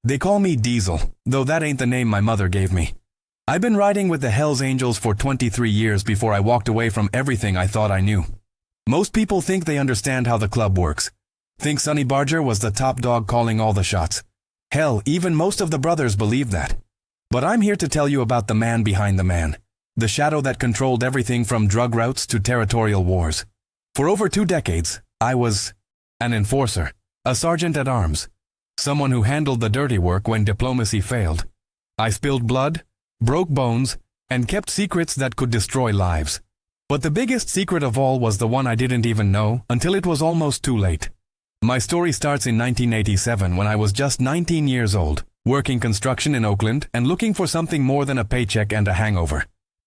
They call me Diesel, though that ain't the name my mother gave me. I've been riding with the Hells Angels for 23 years before I walked away from everything I thought I knew. Most people think they understand how the club works. Think Sonny Barger was the top dog calling all the shots. Hell, even most of the brothers believe that. But I'm here to tell you about the man behind the man. The shadow that controlled everything from drug routes to territorial wars. For over 2 decades, I was an enforcer, a sergeant at arms, someone who handled the dirty work when diplomacy failed. I spilled blood, broke bones, and kept secrets that could destroy lives. But the biggest secret of all was the one I didn't even know until it was almost too late. My story starts in 1987 when I was just 19 years old, working construction in Oakland and looking for something more than a paycheck and a hangover.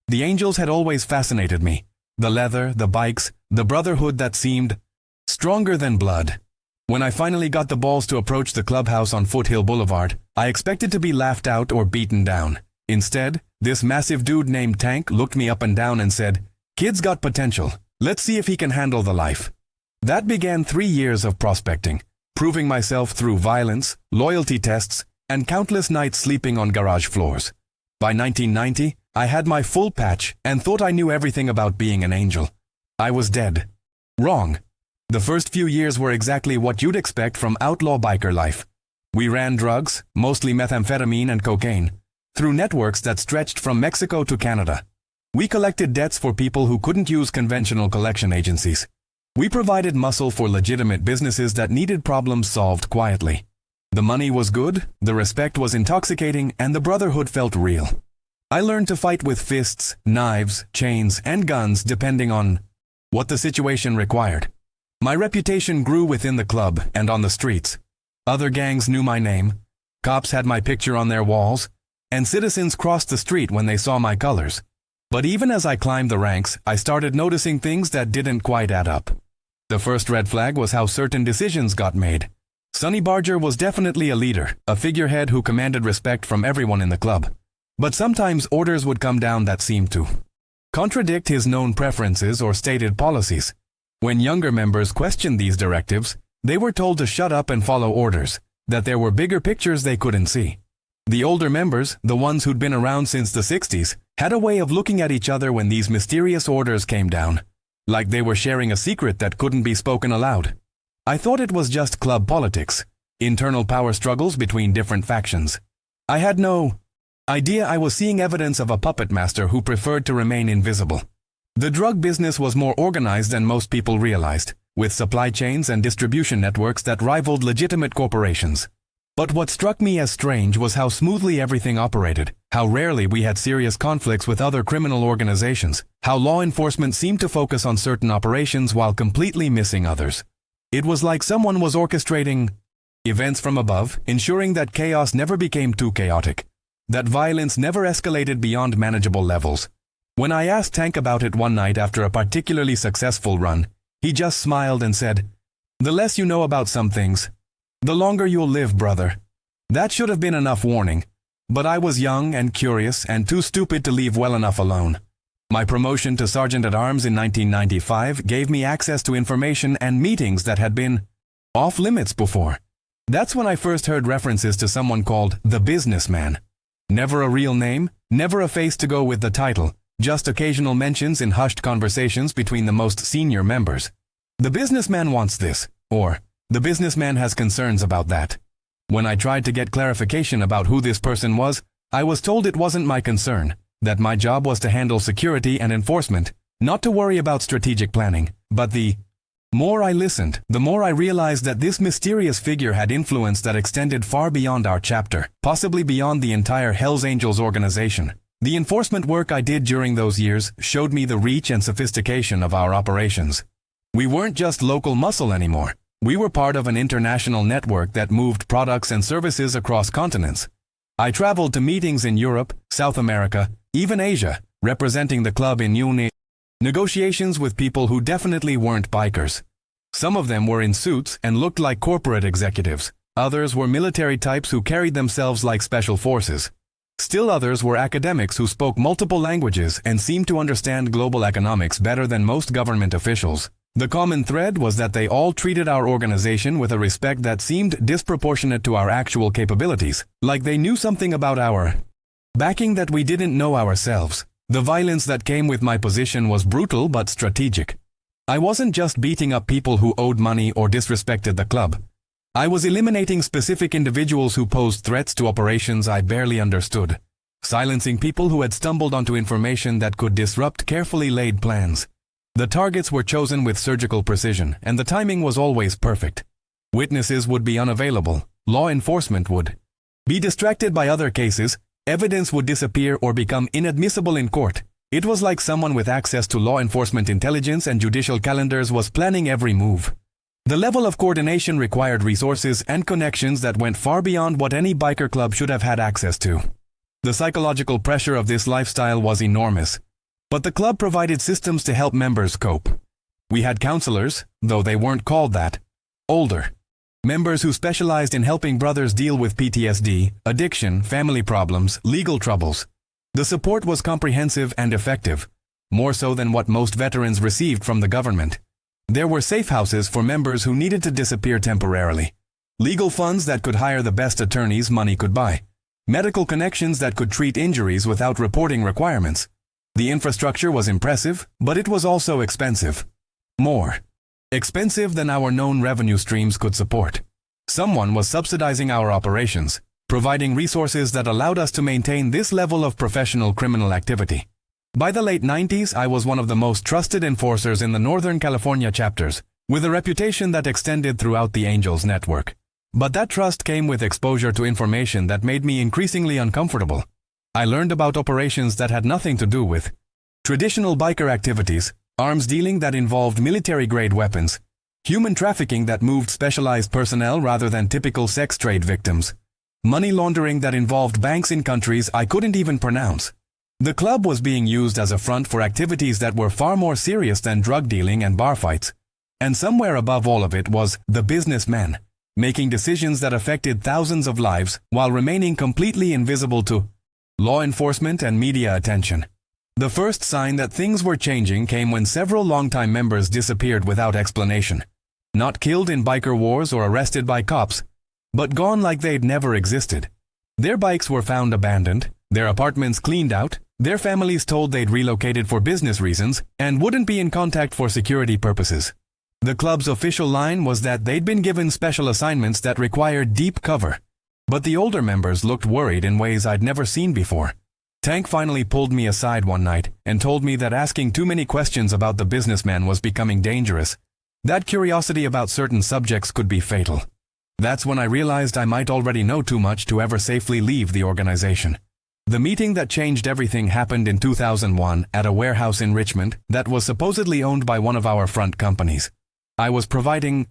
The Angels had always fascinated me. The leather, the bikes, the brotherhood that seemed stronger than blood. When I finally got the balls to approach the clubhouse on Foothill Boulevard, I expected to be laughed out or beaten down. Instead, this massive dude named Tank looked me up and down and said, "Kid's got potential. Let's see if he can handle the life." That began 3 years of prospecting, proving myself through violence, loyalty tests, and countless nights sleeping on garage floors. By 1990, I had my full patch and thought I knew everything about being an angel. I was dead. Wrong. The first few years were exactly what you'd expect from outlaw biker life. We ran drugs, mostly methamphetamine and cocaine, through networks that stretched from Mexico to Canada. We collected debts for people who couldn't use conventional collection agencies. We provided muscle for legitimate businesses that needed problems solved quietly. The money was good, the respect was intoxicating, and the brotherhood felt real. I learned to fight with fists, knives, chains, and guns depending on what the situation required. My reputation grew within the club and on the streets. Other gangs knew my name, cops had my picture on their walls, and citizens crossed the street when they saw my colors. But even as I climbed the ranks, I started noticing things that didn't quite add up. The first red flag was how certain decisions got made. Sonny Barger was definitely a leader, a figurehead who commanded respect from everyone in the club. But sometimes orders would come down that seemed to contradict his known preferences or stated policies. When younger members questioned these directives, they were told to shut up and follow orders, that there were bigger pictures they couldn't see. The older members, the ones who'd been around since the 60s, had a way of looking at each other when these mysterious orders came down, like they were sharing a secret that couldn't be spoken aloud. I thought it was just club politics, internal power struggles between different factions. I had no idea I was seeing evidence of a puppet master who preferred to remain invisible. The drug business was more organized than most people realized, with supply chains and distribution networks that rivaled legitimate corporations. But what struck me as strange was how smoothly everything operated, how rarely we had serious conflicts with other criminal organizations, how law enforcement seemed to focus on certain operations while completely missing others. It was like someone was orchestrating events from above, ensuring that chaos never became too chaotic, that violence never escalated beyond manageable levels. When I asked Tank about it one night after a particularly successful run, he just smiled and said, "The less you know about some things, the longer you'll live, brother." That should have been enough warning, but I was young and curious and too stupid to leave well enough alone. My promotion to Sergeant at Arms in 1995 gave me access to information and meetings that had been off limits before. That's when I first heard references to someone called the businessman. Never a real name, never a face to go with the title, just occasional mentions in hushed conversations between the most senior members. The businessman wants this, or the businessman has concerns about that. When I tried to get clarification about who this person was, I was told it wasn't my concern, that my job was to handle security and enforcement, not to worry about strategic planning. But the more I listened, the more I realized that this mysterious figure had influence that extended far beyond our chapter, possibly beyond the entire Hells Angels organization. The enforcement work I did during those years showed me the reach and sophistication of our operations. We weren't just local muscle anymore. We were part of an international network that moved products and services across continents. I traveled to meetings in Europe, South America, even Asia, representing the club in negotiations with people who definitely weren't bikers. Some of them were in suits and looked like corporate executives. Others were military types who carried themselves like special forces. Still others were academics who spoke multiple languages and seemed to understand global economics better than most government officials. The common thread was that they all treated our organization with a respect that seemed disproportionate to our actual capabilities, like they knew something about our backing that we didn't know ourselves. The violence that came with my position was brutal but strategic. I wasn't just beating up people who owed money or disrespected the club. I was eliminating specific individuals who posed threats to operations I barely understood, silencing people who had stumbled onto information that could disrupt carefully laid plans. The targets were chosen with surgical precision, and the timing was always perfect. Witnesses would be unavailable, law enforcement would be distracted by other cases, evidence would disappear or become inadmissible in court. It was like someone with access to law enforcement intelligence and judicial calendars was planning every move. The level of coordination required resources and connections that went far beyond what any biker club should have had access to. The psychological pressure of this lifestyle was enormous, but the club provided systems to help members cope. We had counselors, though they weren't called that, older members who specialized in helping brothers deal with PTSD, addiction, family problems, legal troubles. The support was comprehensive and effective, more so than what most veterans received from the government. There were safe houses for members who needed to disappear temporarily, legal funds that could hire the best attorneys money could buy, medical connections that could treat injuries without reporting requirements. The infrastructure was impressive, but it was also expensive. More expensive than our known revenue streams could support. Someone was subsidizing our operations, providing resources that allowed us to maintain this level of professional criminal activity. By the late 90s, I was one of the most trusted enforcers in the Northern California chapters, with a reputation that extended throughout the Angels network. But that trust came with exposure to information that made me increasingly uncomfortable. I learned about operations that had nothing to do with traditional biker activities, arms dealing that involved military-grade weapons, human trafficking that moved specialized personnel rather than typical sex trade victims, money laundering that involved banks in countries I couldn't even pronounce. The club was being used as a front for activities that were far more serious than drug dealing and bar fights. And somewhere above all of it was the businessman, making decisions that affected thousands of lives while remaining completely invisible to law enforcement and media attention. The first sign that things were changing came when several longtime members disappeared without explanation. Not killed in biker wars or arrested by cops, but gone like they'd never existed. Their bikes were found abandoned, their apartments cleaned out, their families told they'd relocated for business reasons and wouldn't be in contact for security purposes. The club's official line was that they'd been given special assignments that required deep cover. But the older members looked worried in ways I'd never seen before. Tank finally pulled me aside one night and told me that asking too many questions about the businessman was becoming dangerous. That curiosity about certain subjects could be fatal. That's when I realized I might already know too much to ever safely leave the organization. The meeting that changed everything happened in 2001 at a warehouse in Richmond that was supposedly owned by one of our front companies. I was providing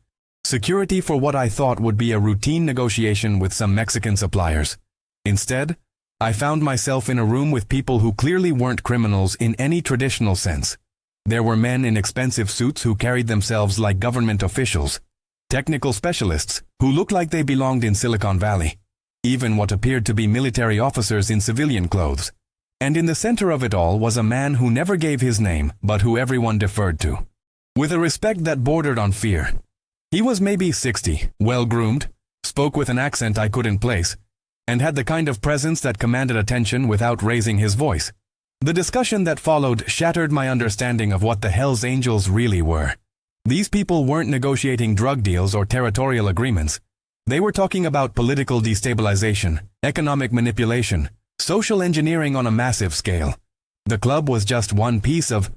security for what I thought would be a routine negotiation with some Mexican suppliers. Instead, I found myself in a room with people who clearly weren't criminals in any traditional sense. There were men in expensive suits who carried themselves like government officials, technical specialists who looked like they belonged in Silicon Valley, even what appeared to be military officers in civilian clothes. And in the center of it all was a man who never gave his name, but who everyone deferred to, with a respect that bordered on fear. He was maybe 60, well-groomed, spoke with an accent I couldn't place, and had the kind of presence that commanded attention without raising his voice. The discussion that followed shattered my understanding of what the Hells Angels really were. These people weren't negotiating drug deals or territorial agreements. They were talking about political destabilization, economic manipulation, social engineering on a massive scale. The club was just one piece of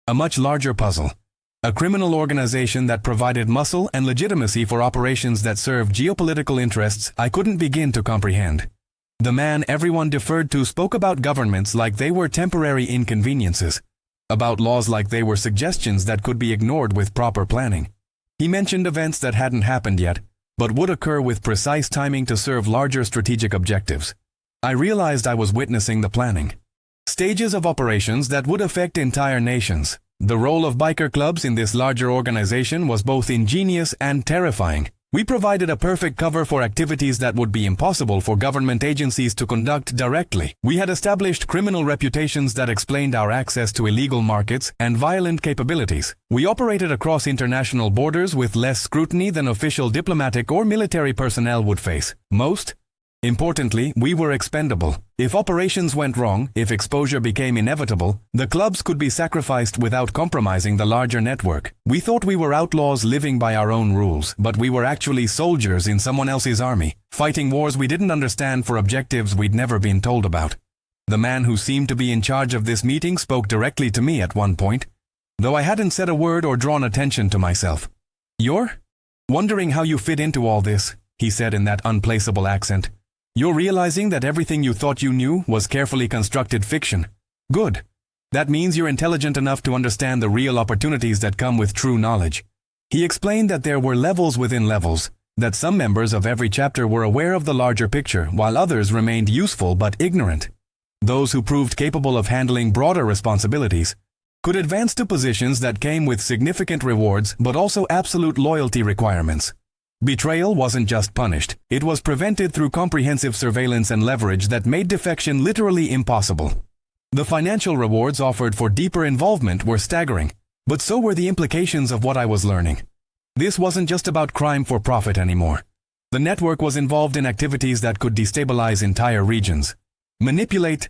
a much larger puzzle. A criminal organization that provided muscle and legitimacy for operations that served geopolitical interests I couldn't begin to comprehend. The man everyone deferred to spoke about governments like they were temporary inconveniences, about laws like they were suggestions that could be ignored with proper planning. He mentioned events that hadn't happened yet, but would occur with precise timing to serve larger strategic objectives. I realized I was witnessing the planning stages of operations that would affect entire nations. The role of biker clubs in this larger organization was both ingenious and terrifying. We provided a perfect cover for activities that would be impossible for government agencies to conduct directly. We had established criminal reputations that explained our access to illegal markets and violent capabilities. We operated across international borders with less scrutiny than official diplomatic or military personnel would face. Most importantly, we were expendable. If operations went wrong, if exposure became inevitable, the clubs could be sacrificed without compromising the larger network. We thought we were outlaws living by our own rules, but we were actually soldiers in someone else's army, fighting wars we didn't understand for objectives we'd never been told about. The man who seemed to be in charge of this meeting spoke directly to me at one point, though I hadn't said a word or drawn attention to myself. "You're wondering how you fit into all this," he said in that unplaceable accent. "You're realizing that everything you thought you knew was carefully constructed fiction. Good. That means you're intelligent enough to understand the real opportunities that come with true knowledge." He explained that there were levels within levels, that some members of every chapter were aware of the larger picture, while others remained useful but ignorant. Those who proved capable of handling broader responsibilities could advance to positions that came with significant rewards but also absolute loyalty requirements. Betrayal wasn't just punished, it was prevented through comprehensive surveillance and leverage that made defection literally impossible. The financial rewards offered for deeper involvement were staggering, but so were the implications of what I was learning. This wasn't just about crime for profit anymore. The network was involved in activities that could destabilize entire regions, manipulate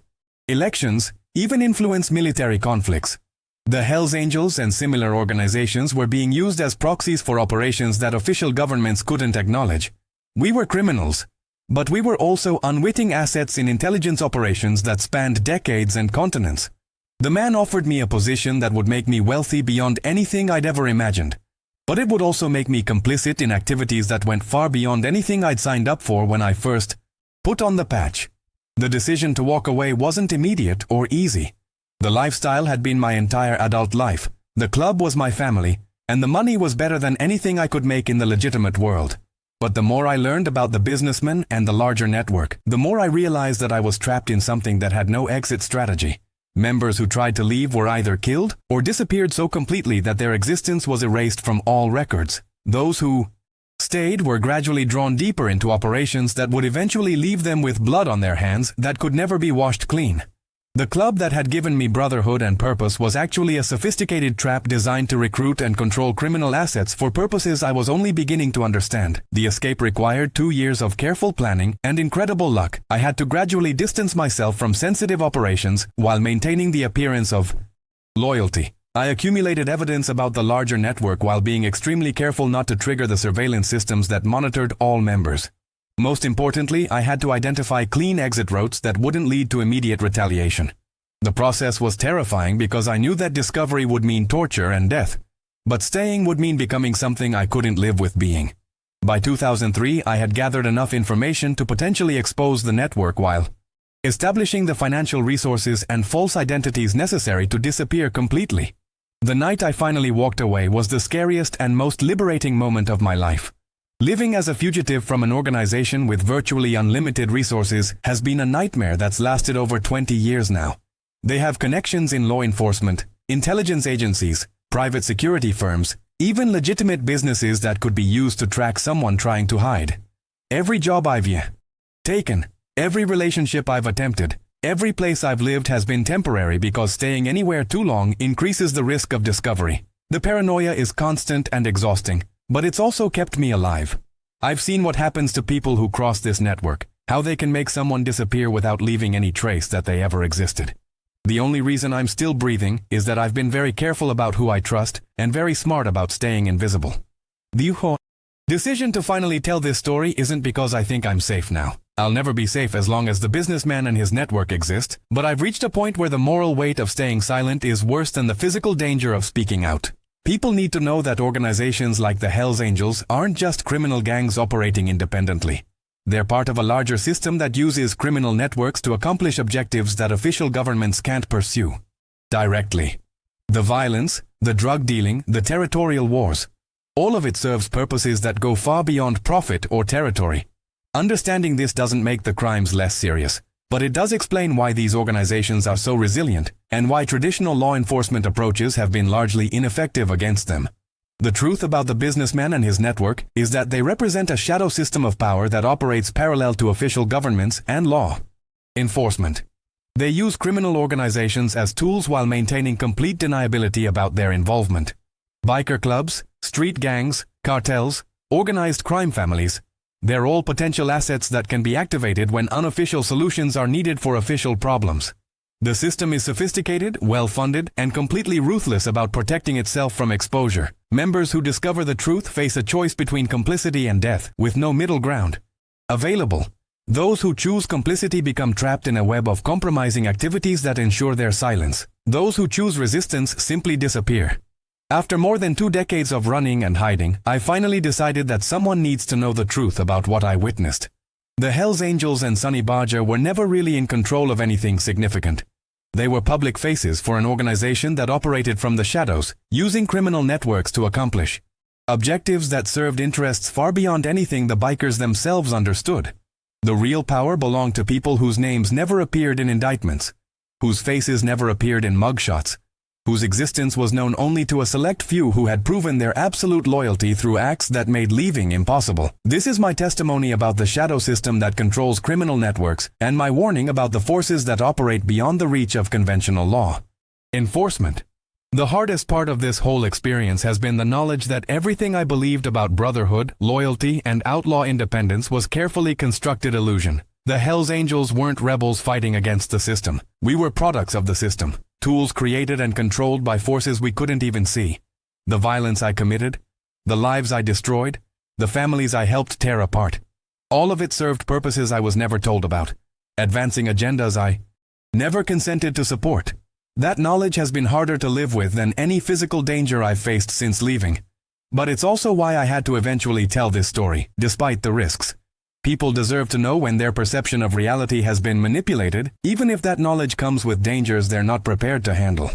elections, even influence military conflicts. The Hells Angels and similar organizations were being used as proxies for operations that official governments couldn't acknowledge. We were criminals, but we were also unwitting assets in intelligence operations that spanned decades and continents. The man offered me a position that would make me wealthy beyond anything I'd ever imagined, but it would also make me complicit in activities that went far beyond anything I'd signed up for when I first put on the patch. The decision to walk away wasn't immediate or easy. The lifestyle had been my entire adult life, the club was my family, and the money was better than anything I could make in the legitimate world. But the more I learned about the businessmen and the larger network, the more I realized that I was trapped in something that had no exit strategy. Members who tried to leave were either killed or disappeared so completely that their existence was erased from all records. Those who stayed were gradually drawn deeper into operations that would eventually leave them with blood on their hands that could never be washed clean. The club that had given me brotherhood and purpose was actually a sophisticated trap designed to recruit and control criminal assets for purposes I was only beginning to understand. The escape required 2 years of careful planning and incredible luck. I had to gradually distance myself from sensitive operations while maintaining the appearance of loyalty. I accumulated evidence about the larger network while being extremely careful not to trigger the surveillance systems that monitored all members. Most importantly, I had to identify clean exit routes that wouldn't lead to immediate retaliation. The process was terrifying because I knew that discovery would mean torture and death, but staying would mean becoming something I couldn't live with being. By 2003, I had gathered enough information to potentially expose the network while establishing the financial resources and false identities necessary to disappear completely. The night I finally walked away was the scariest and most liberating moment of my life. Living as a fugitive from an organization with virtually unlimited resources has been a nightmare that's lasted over 20 years now. They have connections in law enforcement, intelligence agencies, private security firms, even legitimate businesses that could be used to track someone trying to hide. Every job I've taken, every relationship I've attempted, every place I've lived has been temporary because staying anywhere too long increases the risk of discovery. The paranoia is constant and exhausting, but it's also kept me alive. I've seen what happens to people who cross this network, how they can make someone disappear without leaving any trace that they ever existed. The only reason I'm still breathing is that I've been very careful about who I trust and very smart about staying invisible. The decision to finally tell this story isn't because I think I'm safe now. I'll never be safe as long as the businessman and his network exist, but I've reached a point where the moral weight of staying silent is worse than the physical danger of speaking out. People need to know that organizations like the Hells Angels aren't just criminal gangs operating independently. They're part of a larger system that uses criminal networks to accomplish objectives that official governments can't pursue directly. The violence, the drug dealing, the territorial wars, all of it serves purposes that go far beyond profit or territory. Understanding this doesn't make the crimes less serious, but it does explain why these organizations are so resilient and why traditional law enforcement approaches have been largely ineffective against them. The truth about the businessman and his network is that they represent a shadow system of power that operates parallel to official governments and law enforcement. They use criminal organizations as tools while maintaining complete deniability about their involvement. Biker clubs, street gangs, cartels, organized crime families, they're all potential assets that can be activated when unofficial solutions are needed for official problems. The system is sophisticated, well-funded, and completely ruthless about protecting itself from exposure. Members who discover the truth face a choice between complicity and death, with no middle ground available. Those who choose complicity become trapped in a web of compromising activities that ensure their silence. Those who choose resistance simply disappear. After more than 2 decades of running and hiding, I finally decided that someone needs to know the truth about what I witnessed. The Hells Angels and Sonny Badger were never really in control of anything significant. They were public faces for an organization that operated from the shadows, using criminal networks to accomplish objectives that served interests far beyond anything the bikers themselves understood. The real power belonged to people whose names never appeared in indictments, whose faces never appeared in mugshots, whose existence was known only to a select few who had proven their absolute loyalty through acts that made leaving impossible. This is my testimony about the shadow system that controls criminal networks, and my warning about the forces that operate beyond the reach of conventional law enforcement. The hardest part of this whole experience has been the knowledge that everything I believed about brotherhood, loyalty, and outlaw independence was carefully constructed illusion. The Hells Angels weren't rebels fighting against the system. We were products of the system, tools created and controlled by forces we couldn't even see. The violence I committed, the lives I destroyed, the families I helped tear apart. All of it served purposes I was never told about, advancing agendas I never consented to support. That knowledge has been harder to live with than any physical danger I've faced since leaving. But it's also why I had to eventually tell this story, despite the risks. People deserve to know when their perception of reality has been manipulated, even if that knowledge comes with dangers they're not prepared to handle.